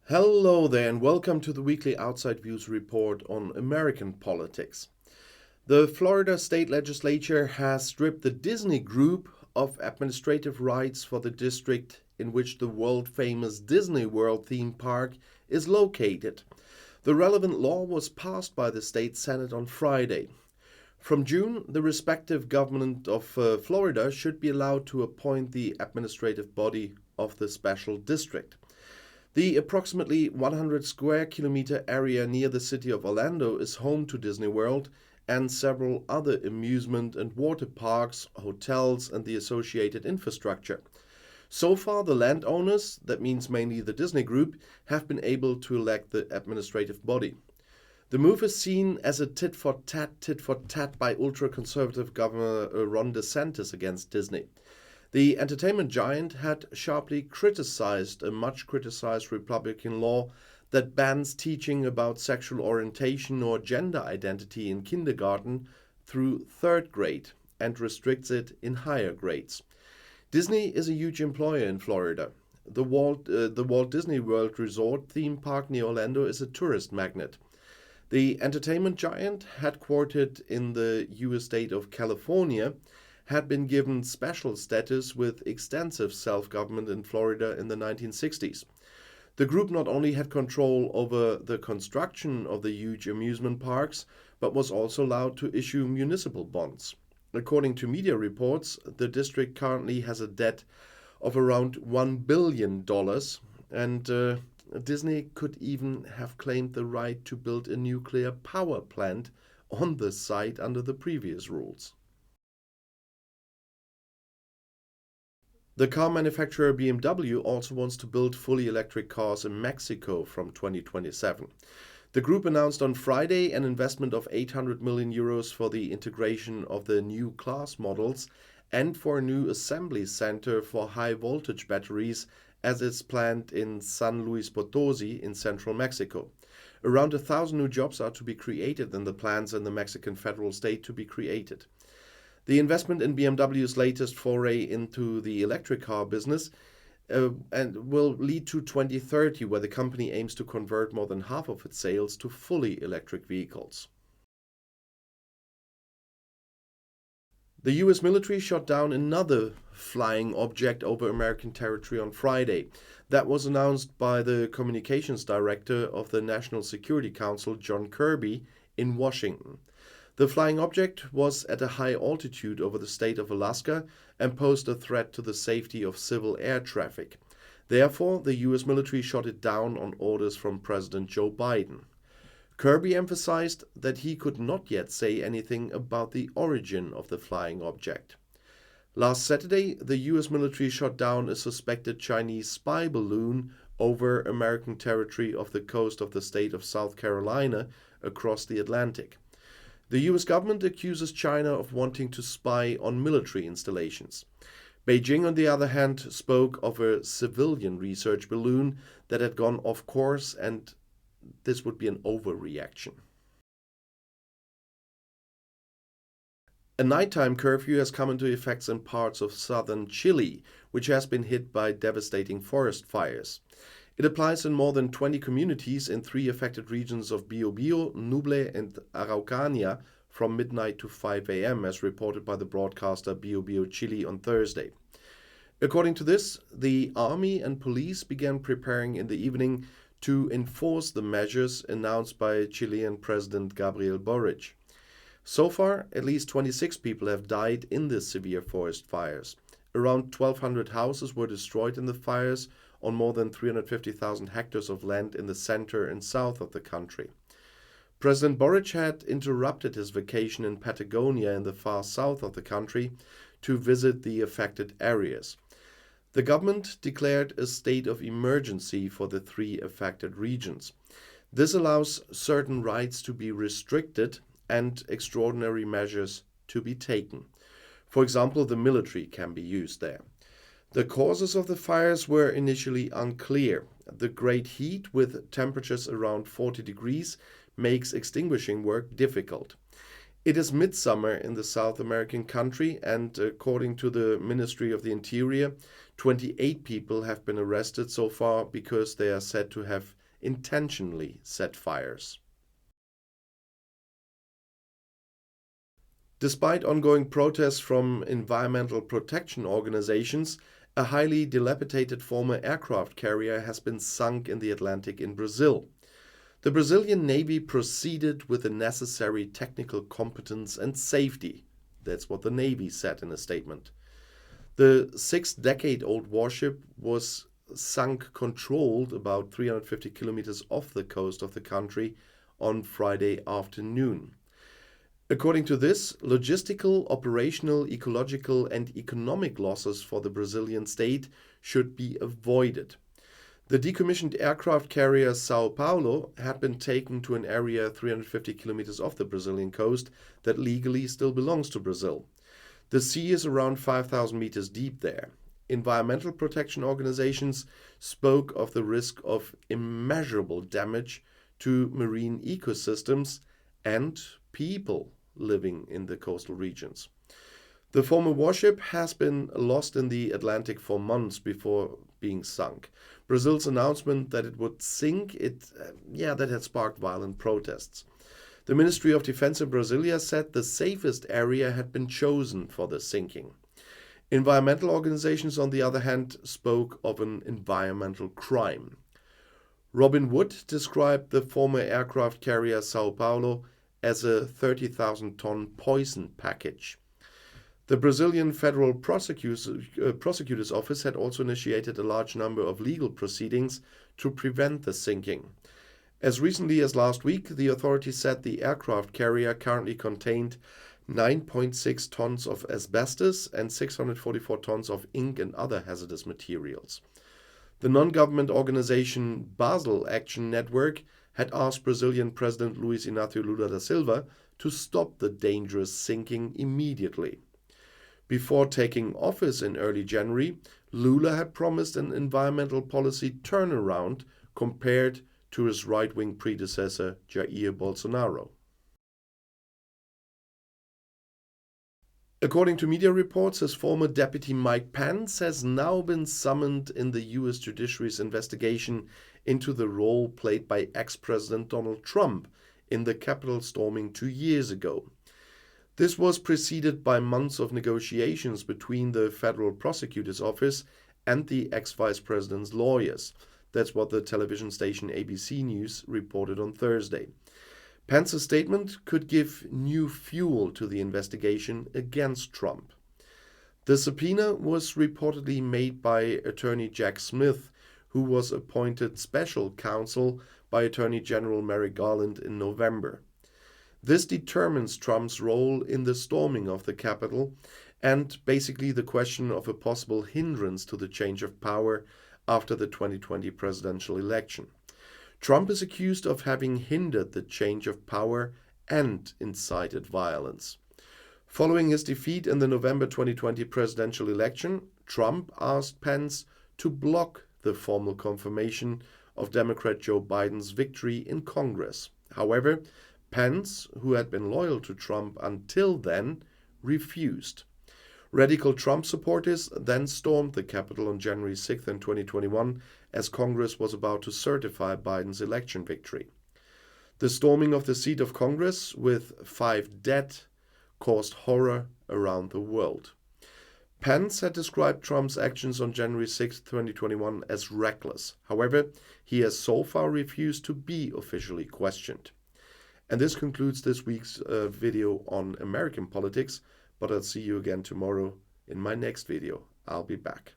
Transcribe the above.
Hello there, and welcome to the weekly Outside Views report on American politics. The Florida state legislature has stripped the Disney Group of administrative rights for the district in which the world-famous Disney World theme park is located. The relevant law was passed by the state Senate on Friday. From June, the respective government of Florida should be allowed to appoint the administrative body of the special district. The approximately 100 square kilometer area near the city of Orlando is home to Disney World and several other amusement and water parks, hotels, and the associated infrastructure. So far, the landowners, that means mainly the Disney Group, have been able to elect the administrative body. The move is seen as a tit for tat by ultra-conservative Governor Ron DeSantis against Disney. The entertainment giant had sharply criticized a much criticized Republican law that bans teaching about sexual orientation or gender identity in kindergarten through third grade and restricts it in higher grades. Disney is a huge employer in Florida. The Walt Disney World Resort theme park near Orlando is a tourist magnet. The entertainment giant, headquartered in the U.S. state of California, had been given special status with extensive self-government in Florida in the 1960s. The group not only had control over the construction of the huge amusement parks, but was also allowed to issue municipal bonds. According to media reports, the district currently has a debt of around $1 billion, and Disney could even have claimed the right to build a nuclear power plant on the site under the previous rules. The car manufacturer BMW also wants to build fully electric cars in Mexico from 2027. The group announced on Friday an investment of 800 million euros for the integration of the new class models and for a new assembly center for high voltage batteries as is planned in San Luis Potosi in central Mexico. Around 1,000 new jobs are to be created in the plans in the Mexican federal state to be created. The investment in BMW's latest foray into the electric car business and will lead to 2030, where the company aims to convert more than half of its sales to fully electric vehicles. The US military shot down another flying object over American territory on Friday. That was announced by the communications director of the National Security Council, John Kirby, in Washington. The flying object was at a high altitude over the state of Alaska and posed a threat to the safety of civil air traffic. Therefore, the US military shot it down on orders from President Joe Biden. Kirby emphasized that he could not yet say anything about the origin of the flying object. Last Saturday, the US military shot down a suspected Chinese spy balloon over American territory off the coast of the state of South Carolina across the Atlantic. The US government accuses China of wanting to spy on military installations. Beijing, on the other hand, spoke of a civilian research balloon that had gone off course, and this would be an overreaction. A nighttime curfew has come into effect in parts of southern Chile, which has been hit by devastating forest fires. It applies in more than 20 communities in 3 affected regions of Biobío, Ñuble, and Araucania from midnight to 5 a.m., as reported by the broadcaster Biobío Chile on Thursday. According to this, the army and police began preparing in the evening to enforce the measures announced by Chilean President Gabriel Boric. So far, at least 26 people have died in the severe forest fires. Around 1,200 houses were destroyed in the fires on more than 350,000 hectares of land in the center and south of the country. President Boric had interrupted his vacation in Patagonia in the far south of the country to visit the affected areas. The government declared a state of emergency for the 3 affected regions. This allows certain rights to be restricted and extraordinary measures to be taken. For example, the military can be used there. The causes of the fires were initially unclear. The great heat, with temperatures around 40 degrees, makes extinguishing work difficult. It is midsummer in the South American country, and according to the Ministry of the Interior, 28 people have been arrested so far because they are said to have intentionally set fires. Despite ongoing protests from environmental protection organizations, a highly dilapidated former aircraft carrier has been sunk in the Atlantic in Brazil. The Brazilian Navy proceeded with the necessary technical competence and safety. That's what the Navy said in a statement. The 6-decade-old warship was sunk controlled about 350 kilometers off the coast of the country on Friday afternoon. According to this, logistical, operational, ecological, and economic losses for the Brazilian state should be avoided. The decommissioned aircraft carrier Sao Paulo had been taken to an area 350 kilometers off the Brazilian coast that legally still belongs to Brazil. The sea is around 5,000 meters deep there. Environmental protection organizations spoke of the risk of immeasurable damage to marine ecosystems and people living in the coastal regions. The former warship has been lost in the Atlantic for months before being sunk. Brazil's announcement that it would sink, that had sparked violent protests. The Ministry of Defense in Brasilia said the safest area had been chosen for the sinking. Environmental organizations, on the other hand, spoke of an environmental crime. Robin Wood described the former aircraft carrier Sao Paulo as a 30,000-ton poison package. The Brazilian Federal Prosecutor's Office had also initiated a large number of legal proceedings to prevent the sinking. As recently as last week, the authorities said the aircraft carrier currently contained 9.6 tons of asbestos and 644 tons of ink and other hazardous materials. The non-government organization Basel Action Network had asked Brazilian President Luiz Inácio Lula da Silva to stop the dangerous sinking immediately. Before taking office in early January, Lula had promised an environmental policy turnaround compared to his right-wing predecessor Jair Bolsonaro. According to media reports, his former deputy Mike Pence has now been summoned in the US judiciary's investigation into the role played by ex-President Donald Trump in the Capitol storming 2 years ago. This was preceded by months of negotiations between the Federal Prosecutor's Office and the ex-vice president's lawyers. That's what the television station ABC News reported on Thursday. Pence's statement could give new fuel to the investigation against Trump. The subpoena was reportedly made by attorney Jack Smith, who was appointed special counsel by Attorney General Merrick Garland in November. This determines Trump's role in the storming of the Capitol and basically the question of a possible hindrance to the change of power after the 2020 presidential election. Trump is accused of having hindered the change of power and incited violence. Following his defeat in the November 2020 presidential election, Trump asked Pence to block the formal confirmation of Democrat Joe Biden's victory in Congress. However, Pence, who had been loyal to Trump until then, refused. Radical Trump supporters then stormed the Capitol on January 6th in 2021 as Congress was about to certify Biden's election victory. The storming of the seat of Congress, with 5 dead, caused horror around the world. Pence had described Trump's actions on January 6, 2021 as reckless. However, he has so far refused to be officially questioned. And this concludes this week's video on American politics, but I'll see you again tomorrow in my next video. I'll be back.